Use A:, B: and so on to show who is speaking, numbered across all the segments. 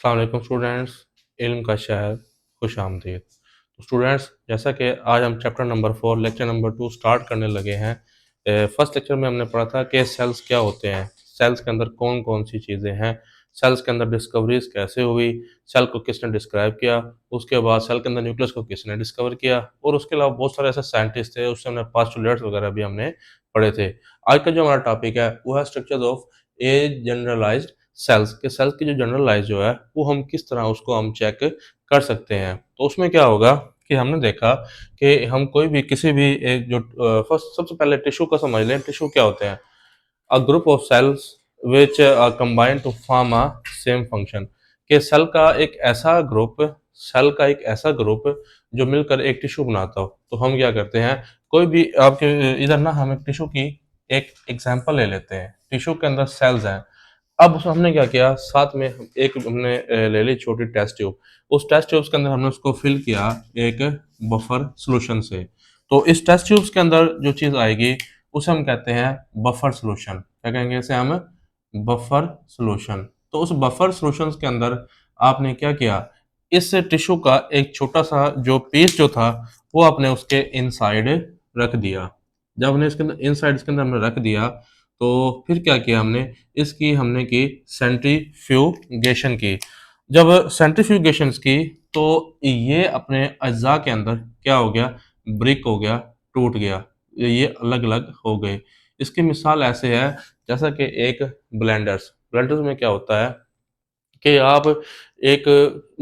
A: अस्सलाम वालेकुम स्टूडेंट्स, इल्म का शहर खुश आमदीद। तो स्टूडेंट्स, जैसा कि आज हम chapter number 4 lecture number 2 start करने लगे हैं। फर्स्ट लेक्चर में हमने पढ़ा था कि सेल्स क्या होते हैं, सेल्स के अंदर कौन कौन सी चीज़ें हैं, सेल्स के अंदर डिस्कवरीज कैसे हुई, सेल को किसने डिस्क्राइब किया, उसके बाद सेल के अंदर न्यूक्लियस को किसने डिस्कवर किया, और उसके अलावा बहुत सारे ऐसे साइंटिस्ट थे, उससे हमने पास्टुलेट्स वगैरह भी हमने पढ़े थे। आज का जो हमारा टॉपिक है वो है structure of a generalised cells के सेल्स की जो जनरलाइज जो है वो हम किस तरह उसको हम चेक कर सकते हैं। तो उसमें क्या होगा कि हमने देखा कि हम कोई भी किसी भी एक जो फर्स्ट सबसे पहले टिश्यू का समझ लें। टिश्यू क्या होते हैं? A group of cells which are combined to form a same function. के सेल का एक ऐसा ग्रुप जो मिलकर एक टिश्यू बनाता हो। तो हम क्या करते हैं, कोई भी आपके इधर ना हम एक टिश्यू की एक एग्जांपल ले लेते हैं। टिश्यू के अंदर सेल्स हैं। अब उसमें हमने क्या किया, साथ में एक हमने ले ली छोटी टेस्ट ट्यूब। उस टेस्ट ट्यूब्स के अंदर हमने उसको फिल किया एक बफर सॉल्यूशन से। तो इस टेस्ट ट्यूब्स के अंदर जो चीज़ आएगी उसे हम कहते हैं बफर सॉल्यूशन। क्या कहेंगे इसे हम? Buffer solution. तो उस बफर सॉल्यूशन के अंदर आपने क्या किया, इस टिश्यू का एक छोटा सा जो पीस जो था वो आपने उसके इनसाइड रख दिया। जब हमने इसके अंदर इनसाइड इसके अंदर हमने रख दिया तो फिर क्या किया हमने की सेंट्रीफ्यूगेशन की। जब सेंट्रीफ्यूगेशन की तो ये अपने अज्जा के अंदर क्या हो गया, ब्रिक हो गया, टूट गया, ये अलग अलग हो गए। इसकी मिसाल ऐसे है जैसा कि एक ब्लेंडर्स ब्लेंडर्स में क्या होता है कि आप एक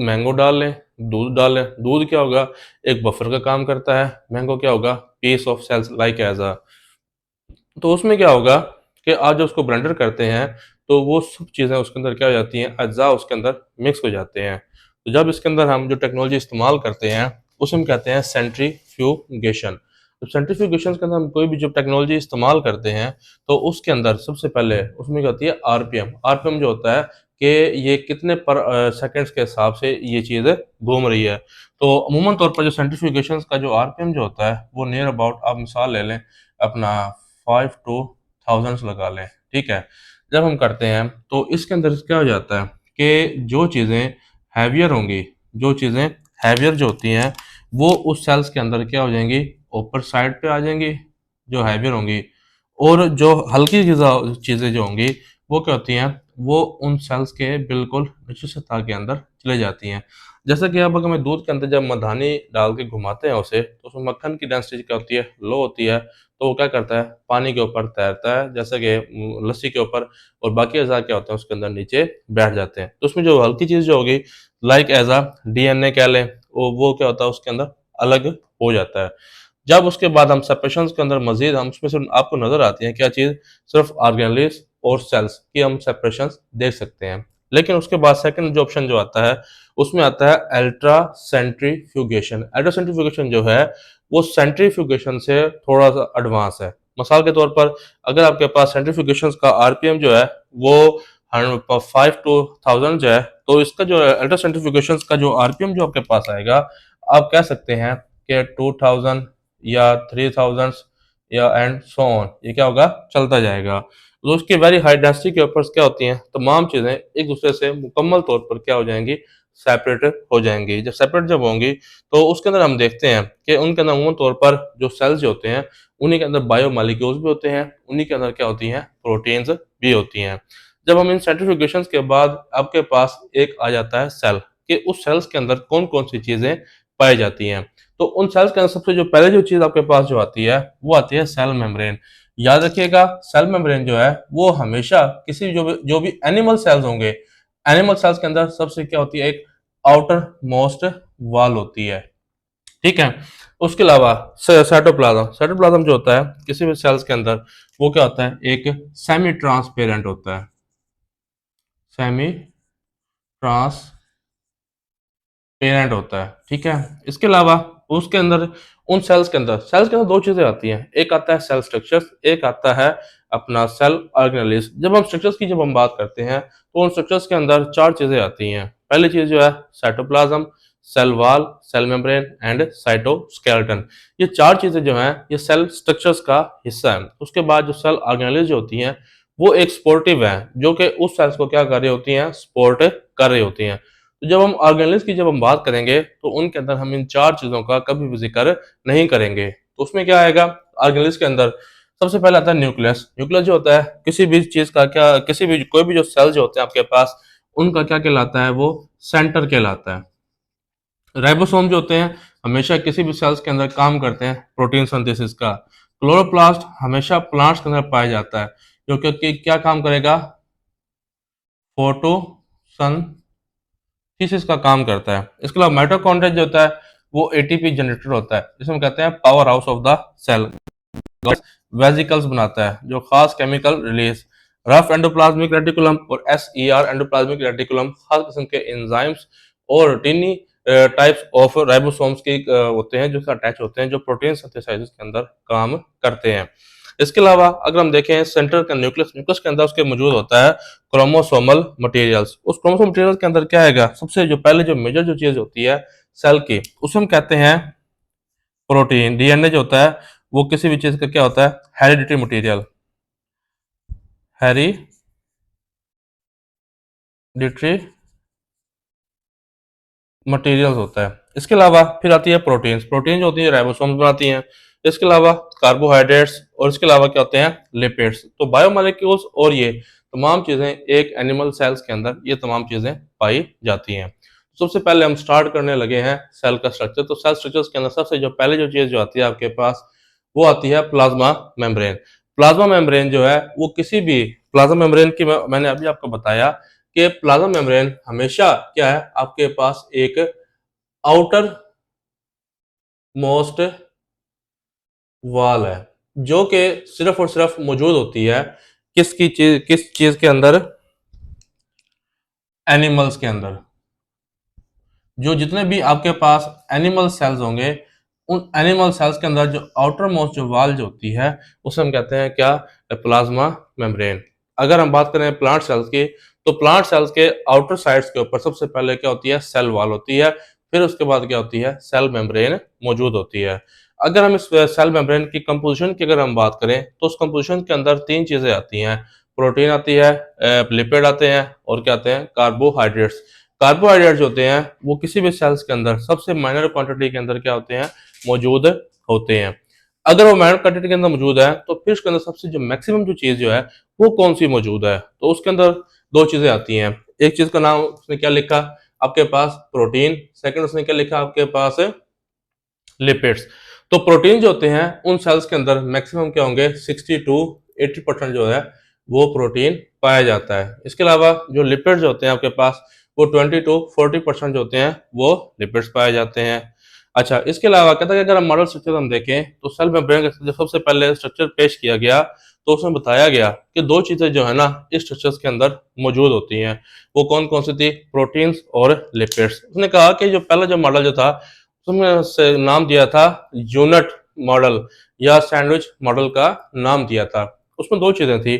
A: मैंगो डाल लें, दूध डाल लें। दूध क्या होगा, एक बफर का काम करता है। मैंगो क्या होगा, piece of cells like edge a. तो उसमें क्या होगा कि आज जब उसको ब्लेंडर करते हैं तो वो सब चीज़ें उसके अंदर क्या हो जाती हैं, अज्जा उसके अंदर मिक्स हो जाते हैं। तो जब इसके अंदर हम जो टेक्नोलॉजी इस्तेमाल करते हैं उसे हम कहते हैं सेंट्रीफ्यूगेशन। तो सेंट्रीफ्यूगेशन के अंदर हम कोई भी जो टेक्नोलॉजी इस्तेमाल करते हैं तो उसके अंदर सबसे पहले उसमें क्या होती है, आरपीएम। आरपीएम जो होता है कि ये कितने पर सेकंड्स के हिसाब से ये चीज़ घूम रही है। तो अमूमन तौर पर जो सेंट्रीफ्यूगेशन का जो आरपीएम जो होता है वो नियर अबाउट, आप मिसाल ले लें अपना 5 टू थाउजेंड्स लगा लें, ठीक है। जब हम करते हैं तो इसके अंदर क्या हो जाता है कि जो चीज़ें हैवियर होंगी, जो चीज़ें हैवियर जो होती हैं वो उस सेल्स के अंदर क्या हो जाएंगी, ऊपर साइड पे आ जाएंगी जो हैवियर होंगी। और जो हल्की चीज़ें जो होंगी वो क्या होती हैं, वो उन सेल्स के बिल्कुल निचली सतह के अंदर चले जाती हैं। जैसा कि अब अगर मैं दूध के अंदर जब मधानी डाल के घुमाते हैं उसे तो उसमें मक्खन की डेंसिटी क्या होती है, लो होती है। तो वो क्या करता है, पानी के ऊपर तैरता है जैसे कि लस्सी के ऊपर, और बाकी अज़ा क्या होते हैं उसके अंदर नीचे बैठ जाते हैं। तो उसमें जो हल्की चीज़ जो होगी लाइक एज आ डीएनए कह लें, वो क्या होता है उसके अंदर अलग हो जाता है। जब उसके बाद हम सेपरेशन के अंदर मजीद हम उसमें से आपको नजर आती है क्या चीज़, सिर्फ ऑर्गेनेल्स और सेल्स की हम सेपरेशन देख सकते हैं। लेकिन उसके बाद सेकंड जो ऑप्शन जो आता है उसमें आता है अल्ट्रा सेंट्रीफ्यूगेशन। अल्ट्रा सेंट्रीफ्यूगेशन जो है वो सेंट्रीफ्यूगेशन से थोड़ा सा एडवांस है। मिसाल के तौर पर अगर आपके पास सेंट्रीफ्यूगेशन का आरपीएम जो है वो 5 to 1000 जो है, तो इसका जो अल्ट्रा सेंट्रीफ्यूगेशन का जो आरपीएम जो आपके पास आएगा, आप कह सकते हैं कि 2000 या 3000 या एंड सो ऑन, ये क्या होगा, चलता जाएगा। तो उसकी वेरी हाई डेंसिटी के ऊपर क्या होती हैं, तमाम चीज़ें एक दूसरे से मुकम्मल तौर पर क्या हो जाएंगी, सेपरेट हो जाएंगी। जब सेपरेट जब होंगी तो उसके अंदर हम देखते हैं कि उनके अंदर अमूमन तौर पर जो सेल्स जो होते हैं उन्हीं के अंदर बायो मालिक्यूल्स भी होते हैं, उन्हीं के अंदर क्या होती हैं, प्रोटीन्स भी होती हैं। जब हम इन सेंट्रीफ्यूगेशन के बाद आपके पास एक आ जाता है सेल, कि उस सेल्स के अंदर कौन कौन सी चीज़ें पाई जाती हैं। तो उन सेल्स के अंदर सबसे जो पहले जो चीज़ आपके पास जो आती है वो आती है सेल मेम्ब्रेन। याद रखिएगा, सेल मेम्ब्रेन जो है वो हमेशा किसी जो भी एनिमल सेल्स होंगे, एनिमल सेल्स के अंदर सबसे क्या होती है, एक आउटर मोस्ट वॉल होती है, ठीक है। उसके अलावा साइटोप्लाज्म, साइटोप्लाज्म जो होता है किसी भी सेल्स के अंदर वो क्या होता है, एक सेमी ट्रांसपेरेंट होता है, सेमी पेरेंट होता है, ठीक है। इसके अलावा उसके अंदर उन सेल्स के अंदर दो चीजें आती हैं, एक आता है सेल स्ट्रक्चर्स, एक आता है अपना सेल ऑर्गेनेल्स। जब हम स्ट्रक्चर्स की जब हम बात करते हैं तो उन स्ट्रक्चर्स के अंदर चार चीजें आती हैं। पहली चीज जो है cytoplasm, cell wall, cell membrane and cytoskeleton. ये चार चीजें जो हैं ये सेल स्ट्रक्चर्स का हिस्सा है। उसके बाद जो सेल ऑर्गेनेल्स जो होती हैं वो एक सपोर्टिव है, जो कि उस सेल्स को क्या कर रही होती हैं, सपोर्ट कर रही होती हैं। तो जब हम ऑर्गेनेल्स की जब हम बात करेंगे तो उनके अंदर हम इन 4 चीज़ों का कभी भी ज़िक्र नहीं करेंगे। तो उसमें क्या आएगा ऑर्गेनेल्स के अंदर, सबसे पहले आता है न्यूक्लियस। न्यूक्लियस जो होता है किसी भी चीज़ का क्या किसी भी कोई भी जो सेल जो होते हैं आपके पास, उनका क्या कहलाता है, वो सेंटर कहलाता है। राइबोसोम जो होते हैं हमेशा किसी भी सेल्स के अंदर काम करते हैं प्रोटीन सिंथेसिस का। क्लोरोप्लास्ट हमेशा प्लांट्स के अंदर पाया जाता है, जो कि क्या काम करेगा, फोटोसिंथेसिस का काम करता है। इसके अलावा माइटोकॉन्ड्रिया जो होता है वो एटीपी जनरेटर होता है, जिसे हम कहते हैं powerhouse of the cell. Vesicles बनाता है जो खास chemical release. Rough endoplasmic reticulum और एसईआर एंडोप्लाज्मिक रेटिकुलम खास किस्म के एंजाइम्स और टिनी टाइप्स ऑफ राइबोसोम्स के होते हैं जो अटैच होते हैं, जो प्रोटीन सिंथेसाइजिस के अंदर काम करते हैं। इसके अलावा अगर हम देखें सेंटर का न्यूक्लियस, न्यूक्लियस के अंदर उसके मौजूद होता है क्रोमोसोमल मटेरियल्स। उस क्रोमोसोमल मटेरियल के अंदर क्या आएगा, सबसे जो पहले जो मेजर जो चीज होती है सेल की, उसे हम कहते हैं प्रोटीन। डीएनए जो होता है वो किसी भी चीज का क्या होता है, हेरिडिटरी मटेरियल, हेरिडिटरी मटेरियल्स होता है। इसके अलावा फिर आती है प्रोटीन्स। प्रोटीन जो होती है राइबोसोम्स बनाती हैं। इसके अलावा कार्बोहाइड्रेट्स और इसके अलावा क्या होते हैं, लिपिड्स। तो बायोमोलेक्यूल्स और ये तमाम चीज़ें एक एनिमल सेल्स के अंदर ये तमाम चीज़ें पाई जाती हैं। सबसे पहले हम स्टार्ट करने लगे हैं सेल का स्ट्रक्चर। तो सेल स्ट्रक्चर्स के अंदर सबसे जो पहले जो चीज़ जो आती है आपके पास, वो आती है प्लाज्मा मेम्ब्रेन। प्लाज्मा मेम्ब्रेन जो है वो किसी भी प्लाज्मा मेम्ब्रेन की मैंने अभी आपको बताया कि प्लाज्मा मेम्ब्रेन हमेशा क्या है आपके पास एक आउटर मोस्ट वॉल है, जो कि सिर्फ और सिर्फ मौजूद होती है किस चीज के अंदर, एनिमल्स के अंदर। जो जितने भी आपके पास एनिमल सेल्स होंगे, उन एनिमल सेल्स के अंदर जो आउटर मोस्ट जो वॉल जो होती है उसे हम कहते हैं क्या, प्लाज्मा मेम्ब्रेन। अगर हम बात करें प्लांट सेल्स की, तो प्लांट सेल्स के आउटर साइड्स के ऊपर सबसे पहले क्या होती है, सेल वॉल होती है। फिर उसके बाद क्या होती है, सेल मेम्ब्रेन मौजूद होती है। अगर हम इस सेल मेम्ब्रेन की कंपोजिशन की अगर हम बात करें, तो उस कंपोजिशन के अंदर 3 चीजें आती हैं। प्रोटीन आती है, लिपिड आते हैं और क्या आते हैं, कार्बोहाइड्रेट्स। कार्बोहाइड्रेट्स होते हैं वो किसी भी सेल्स के अंदर सबसे माइनर क्वांटिटी के अंदर क्या होते हैं, मौजूद होते हैं। अगर वो माइनर क्वांटिटी के अंदर मौजूद है, तो फिर उसके अंदर सबसे जो मैक्सिमम जो चीज जो है वो कौन सी मौजूद है, तो उसके अंदर 2 चीजें आती हैं। एक चीज का नाम उसने क्या लिखा आपके पास, प्रोटीन। सेकंड उसने क्या लिखा आपके पास, लिपिड्स। तो प्रोटीन जो होते हैं उन सेल्स के अंदर मैक्सिमम क्या होंगे, 60 to 80% जो है वो प्रोटीन पाया जाता है। इसके अलावा जो लिपिड्स जो होते हैं आपके पास, वो 20 to 40% जो होते हैं वो लिपिड्स पाए जाते हैं। अच्छा, इसके अलावा कहता है कि अगर हम मॉडल स्ट्रक्चर हम देखें, तो सेल मेम्ब्रेन का जो सबसे पहले स्ट्रक्चर पेश किया गया, तो उसमें बताया गया कि 2 चीजें जो है ना इस स्ट्रक्चर्स के अंदर मौजूद होती हैं। वो कौन कौन सी थी, प्रोटीन्स और लिपिड्स। उसने कहा कि जो पहला जो मॉडल जो था उसमें से नाम दिया था यूनिट मॉडल या सैंडविच मॉडल का नाम दिया था। उसमें 2 चीजें थी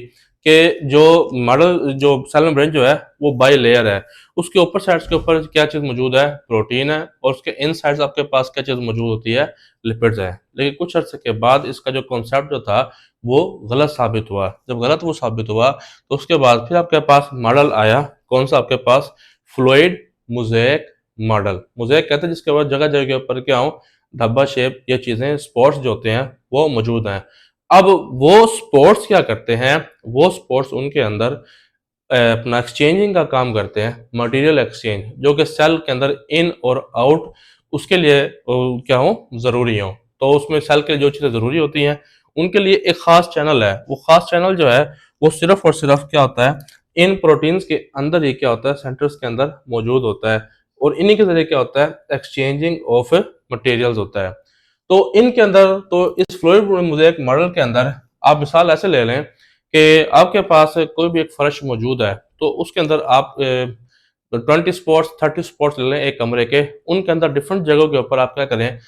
A: कि जो मॉडल जो सेल मेम्ब्रेन जो है वो बाई लेयर है, उसके ऊपर साइड्स के ऊपर क्या चीज मौजूद है, प्रोटीन है, और उसके इन साइड्स आपके पास क्या चीज मौजूद होती है, लिपिड्स है। लेकिन कुछ अर्से के बाद इसका जो कॉन्सेप्ट जो था वो गलत साबित हुआ। जब गलत वो साबित हुआ, तो उसके बाद फिर आपके पास मॉडल आया, कौन सा आपके पास, फ्लूइड मोज़ेक मॉडल। मोज़ेक कहते हैं जिसके बाद जगह जगह के ऊपर क्या हो, धब्बा शेप ये चीजें स्पॉट्स जो होते हैं वो मौजूद हैं। अब वो स्पोर्ट्स क्या करते हैं, वो स्पोर्ट्स उनके अंदर अपना एक्सचेंजिंग का काम करते हैं, मटेरियल एक्सचेंज, जो कि सेल के अंदर इन और आउट उसके लिए क्या हो, ज़रूरी हो। तो उसमें सेल के लिए जो चीज़ें ज़रूरी होती हैं उनके लिए एक ख़ास चैनल है। वो ख़ास चैनल जो है वो सिर्फ और सिर्फ क्या होता है, इन प्रोटीन्स के अंदर ही क्या होता है, सेंटर्स के अंदर मौजूद होता है, और इन्हीं के जरिए क्या होता है, एक्सचेंजिंग ऑफ मटेरियल्स होता है। तो इनके अंदर, तो इस फ्लूइड मोज़ेक मॉडल के अंदर आप मिसाल ऐसे ले लें कि आपके पास कोई भी एक फर्श मौजूद है, तो उसके अंदर आप 20 स्पॉट्स 30 स्पॉट्स ले लें एक कमरे के, उनके अंदर डिफरेंट जगहों के ऊपर आप क्या करें,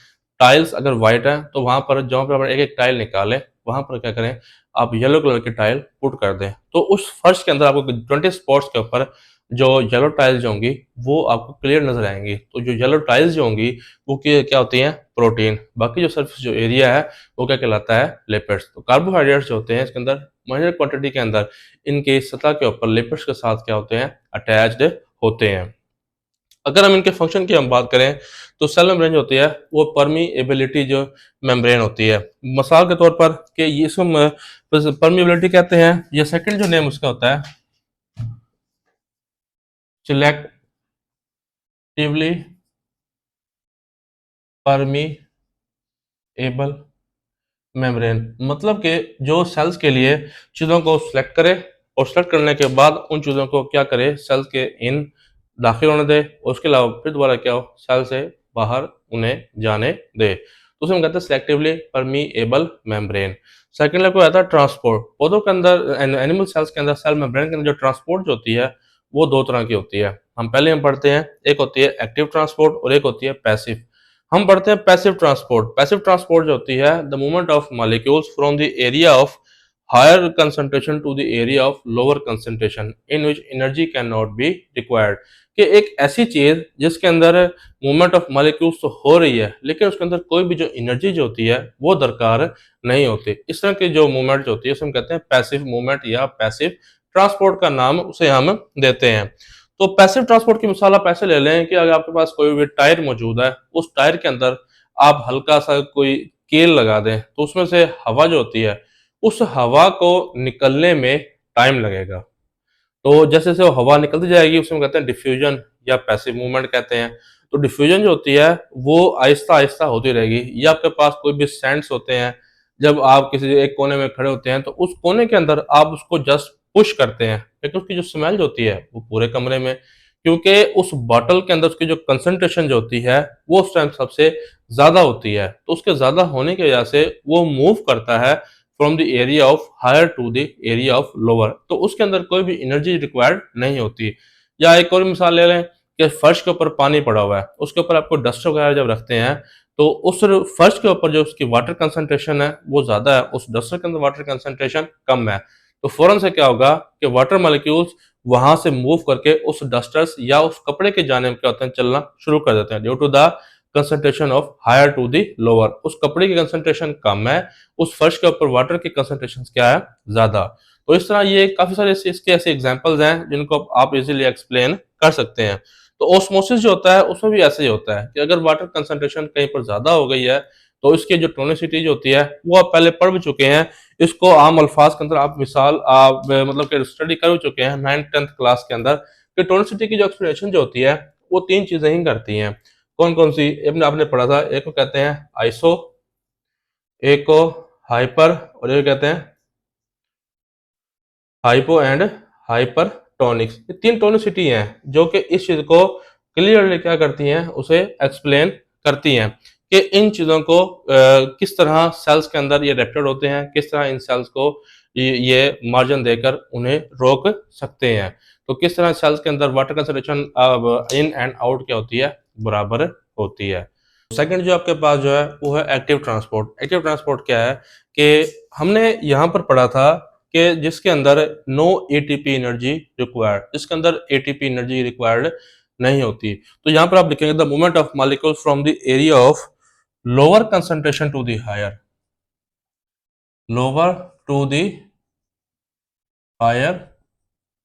A: टाइल्स अगर वाइट है तो वहां पर जहाँ पर एक एक टाइल निकालें, वहां पर क्या करें, आप येलो कलर की टाइल पुट कर दें। तो उस फर्श के अंदर आपको 20 स्पॉट्स के ऊपर जो येलो टाइल्स जो होंगी वो आपको क्लियर नजर आएंगी। तो जो येलो टाइल्स जो होंगी वो क्या होती हैं, प्रोटीन। बाकी जो सरफेस जो एरिया है वो क्या कहलाता है, लिपिड्स। तो कार्बोहाइड्रेट्स जो होते हैं इसके अंदर माइनर क्वांटिटी के अंदर इनके सतह के ऊपर लिपिड्स के साथ क्या होते हैं, अटैच्ड होते हैं। अगर हम इनके फंक्शन की हम बात करें तो सेल मेम्ब्रेन जो होती है वो परमीएबिलिटी जो मेम्ब्रेन होती है। मिसाल के तौर पर कि ये इसको परमीएबिलिटी कहते हैं, या सेकंड जो नेम उसका होता है सिलेक्टिवली परमीएबल मेम्ब्रेन। मतलब कि जो सेल्स के लिए चीज़ों को सिलेक्ट करे और सिलेक्ट करने के बाद उन चीज़ों को क्या करे, सेल्स के इन दाखिल होने दे, और उसके अलावा फिर दोबारा क्या हो, सेल से बाहर उन्हें जाने दे, तो उसे हम कहते हैं selectively permeable membrane. Second level को आता है ट्रांसपोर्ट। पौधों के अंदर, एनिमल सेल्स के अंदर, सेल मेम्ब्रेन के अंदर जो ट्रांसपोर्ट जो होती है वो दो तरह की होती है। हम पढ़ते हैं, एक होती है एक्टिव ट्रांसपोर्ट और एक होती है पैसिव। हम पढ़ते हैं पैसिव ट्रांसपोर्ट। पैसिव ट्रांसपोर्ट जो होती है the movement of molecules from the area of higher concentration to the area of lower concentration in which energy can not be required. कि एक ऐसी चीज जिसके अंदर मूवमेंट ऑफ मॉलिक्यूल्स तो हो रही है लेकिन उसके अंदर कोई भी जो एनर्जी जो होती है वो दरकार नहीं होती, इस तरह की जो मूवमेंट जो होती है उसे हम कहते हैं पैसिव मूवमेंट या पैसिव ट्रांसपोर्ट का नाम उसे हम देते हैं। तो पैसिव ट्रांसपोर्ट की मिसाल आप ऐसे ले लें कि अगर आपके पास कोई भी टायर मौजूद है, उस टायर के अंदर आप हल्का सा कोई केल लगा दें तो उसमें से हवा जो होती है उस हवा को निकलने में टाइम लगेगा। तो जैसे जैसे वो हवा निकलती जाएगी उसे हम कहते हैं डिफ्यूजन या पैसिव मूवमेंट कहते हैं। तो डिफ्यूजन जो होती है वो आहिस्ता आहिस्ता होती रहेगी। या आपके पास कोई भी सैंड्स होते हैं, जब आप किसी एक कोने में खड़े होते हैं तो उस कोने के अंदर आप उसको जस्ट पुश करते हैं, लेकिन उसकी जो स्मेल जो होती है वो पूरे कमरे में, क्योंकि उस बॉटल के अंदर उसकी जो कंसंट्रेशन जो होती है वो उस टाइम सबसे ज्यादा होती है। तो उसके ज्यादा होने की वजह से वो मूव करता है from the area of higher to the area of lower, तो उसके अंदर कोई भी एनर्जी रिक्वायर्ड नहीं होती। या एक और मिसाल ले लें कि फर्श के ऊपर पानी पड़ा हुआ है, उसके ऊपर आपको डस्टर वगैरह जब रखते हैं तो उस फर्श के ऊपर जो उसकी वाटर कंसंट्रेशन है वो ज्यादा है, उस डस्टर के अंदर वाटर कंसंट्रेशन कम है, तो फौरन से क्या होगा कि वाटर मॉलिक्यूल्स वहां से मूव करके उस डस्टर्स या उस कपड़े के जाने में क्या होते हैं, चलना शुरू कर देते हैं due to the concentration of higher to the lower. उस कपड़े की कंसंट्रेशन कम है, उस फर्श के ऊपर वाटर की कंसंट्रेशन क्या है, ज्यादा। तो इस तरह ये काफी सारे इसके ऐसे एग्जांपल्स हैं जिनको आप इजीली एक्सप्लेन कर सकते हैं। तो ऑस्मोसिस जो होता है उसमें भी ऐसे ही होता है कि अगर वाटर कंसंट्रेशन कहीं पर ज्यादा हो गई है तो इसकी जो टोनिसिटी जो होती है वो आप पहले पढ़ भी चुके हैं। इसको आम अल्फाज के अंदर आप मिसाल आप मतलब कि स्टडी कर भी चुके हैं 9th-10th क्लास के अंदर कि टोनिसिटी की जो एक्सप्लेनेशन जो होती है वो तीन चीजें ही करती हैं। कौन कौन सी आपने पढ़ा था, एक को कहते हैं आइसो, एक को हाइपर, और एक कहते हैं हाइपो एंड हाइपरटोनिक्स। ये तीन टोनिसिटी हैं जो कि इस चीज को क्लियरली क्या करती हैं, उसे एक्सप्लेन करती हैं कि इन चीजों को किस तरह सेल्स के अंदर ये रेप्टेड होते हैं, किस तरह इन सेल्स को ये मार्जिन देकर उन्हें रोक सकते हैं। तो किस तरह सेल्स के अंदर water concentration in and out क्या होती है, बराबर होती है। सेकंड जो आपके पास जो है वो है एक्टिव ट्रांसपोर्ट। एक्टिव ट्रांसपोर्ट क्या है कि हमने यहाँ पर पढ़ा था कि जिसके अंदर नो एटीपी एनर्जी रिक्वायर्ड, जिसके अंदर एटीपी एनर्जी रिक्वायर्ड नहीं होती। तो यहाँ पर आप लिखेंगे the movement of molecules from the area of lower concentration to the higher, lower to the higher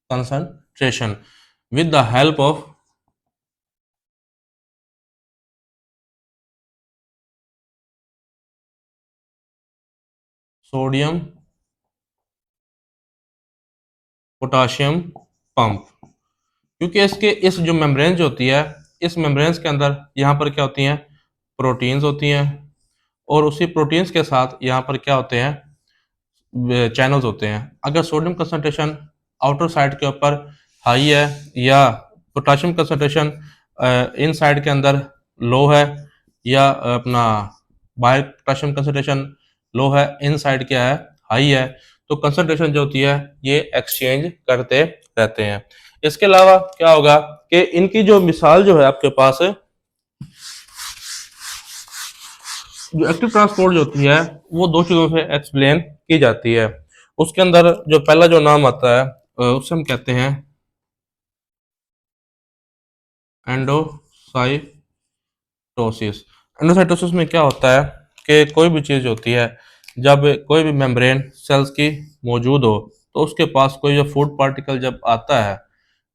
A: concentration with the help of sodium potassium pump. क्योंकि इसके इस जो मेम्ब्रेन जो होती है, इस मेम्ब्रेन्स के अंदर यहाँ पर क्या होती हैं, प्रोटीन्स होती हैं, और उसी प्रोटीन्स के साथ यहाँ पर क्या होते हैं, चैनल्स होते हैं। अगर सोडियम कंसंट्रेशन आउटर साइड के ऊपर हाई है या पोटाशियम कंसंट्रेशन इन साइड के अंदर लो है, या अपना बाहर पोटाशियम कंसंट्रेशन लो है, इन साइड क्या है, हाई है, तो कंसंट्रेशन जो होती है ये एक्सचेंज करते रहते हैं। इसके अलावा क्या होगा कि इनकी जो मिसाल जो है आपके पास, जो एक्टिव ट्रांसपोर्ट जो होती है वो दो चीजों से एक्सप्लेन की जाती है। उसके अंदर जो पहला जो नाम आता है उसे हम कहते हैं एंडोसाइटोसिस। एंडोसाइटोसिस में क्या होता है कि कोई भी चीज होती है, जब कोई भी मेम्ब्रेन सेल्स की मौजूद हो तो उसके पास कोई जो फूड पार्टिकल जब आता है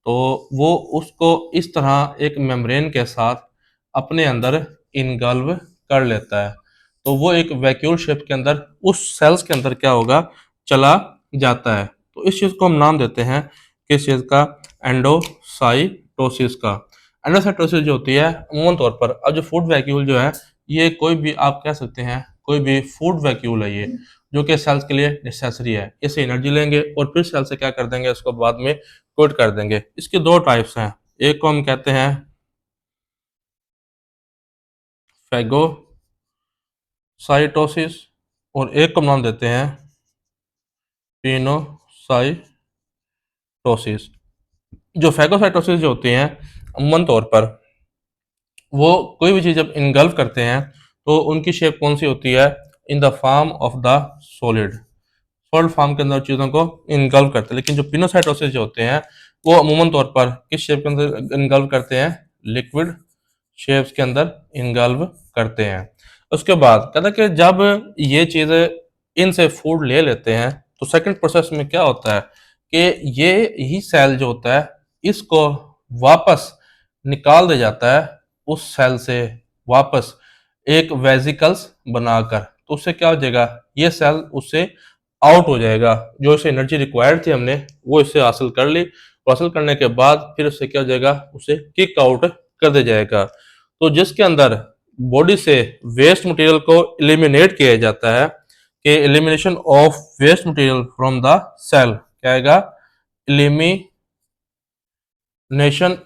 A: तो वो उसको इस तरह एक मेम्ब्रेन के साथ अपने अंदर इनगल्व कर लेता है। तो वो एक वैक्यूल शेप के अंदर उस सेल्स के अंदर क्या होगा, चला जाता है। तो इस चीज़ को हम नाम देते हैं किस चीज़ का, एंडोसाइटोसिस का। एंडोसाइटोसिस जो होती है अमूमन तौर पर, अब जो फूड वैक्यूल जो है, ये कोई भी आप कह सकते हैं कोई भी फूड वैक्यूल है ये, जो कि सेल्स के लिए नेसेसरी है। इससे एनर्जी लेंगे और फिर सेल से क्या कर देंगे, उसको बाद में कोट कर देंगे। इसके दो टाइप्स हैं, एक को हम कहते हैं फैगोसाइटोसिस और एक को हम नाम देते हैं पिनोसाइटोसिस। जो फैगोसाइटोसिस जो होती हैं अमूमन तौर पर वो कोई भी चीज़ जब इनगल्फ करते हैं तो उनकी शेप कौन सी होती है, in the form of the solid, solid form के अंदर चीज़ों को इनगल्फ करते हैं। लेकिन जो पिनोसाइटोसिस जो होते हैं वो अमूमन तौर पर किस शेप के अंदर इनगल्फ करते हैं, लिक्विड शेप्स के अंदर इनगल्व करते हैं। उसके बाद कहता है कि जब ये चीज़ें इनसे फूड ले लेते हैं तो सेकंड प्रोसेस में क्या होता है कि ये ही सेल जो होता है इसको वापस निकाल दिया जाता है उस सेल से वापस एक वेसिकल्स बनाकर। तो उससे क्या हो जाएगा, ये सेल उससे आउट हो जाएगा। जो इसे एनर्जी रिक्वायर्ड थी हमने वो इससे हासिल कर ली, हासिल करने के बाद फिर उससे क्या हो जाएगा, उसे किक आउट कर दिया जाएगा। तो जिसके अंदर बॉडी से वेस्ट मटेरियल को एलिमिनेट किया जाता है कि elimination of waste material from the cell, क्या आएगा, elimination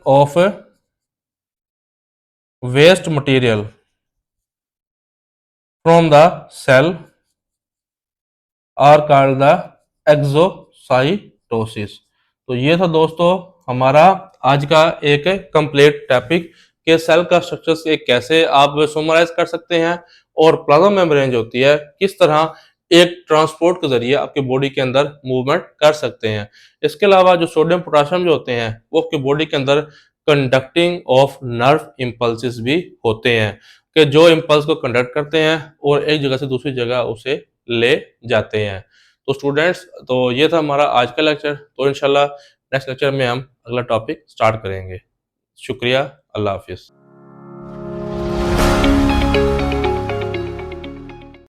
A: of waste material from the cell are called the exocytosis. तो ये था दोस्तों हमारा आज का एक कंप्लीट टॉपिक कि सेल का स्ट्रक्चर कैसे आप समराइज कर सकते हैं और प्लाज्मा मेम्ब्रेन जो होती है किस तरह एक ट्रांसपोर्ट के जरिए आपकी बॉडी के अंदर मूवमेंट कर सकते हैं। इसके अलावा जो सोडियम पोटाशियम जो होते हैं वो आपकी बॉडी के अंदर कंडक्टिंग ऑफ नर्व इम्पल्सिस भी होते हैं कि जो इम्पल्स को कंडक्ट करते हैं और एक जगह से दूसरी जगह उसे ले जाते हैं। तो स्टूडेंट्स, तो ये था हमारा आज का लेक्चर। तो इंशाल्लाह नेक्स्ट लेक्चर में हम अगला टॉपिक स्टार्ट करेंगे। शुक्रिया, अल्लाह हाफिज़।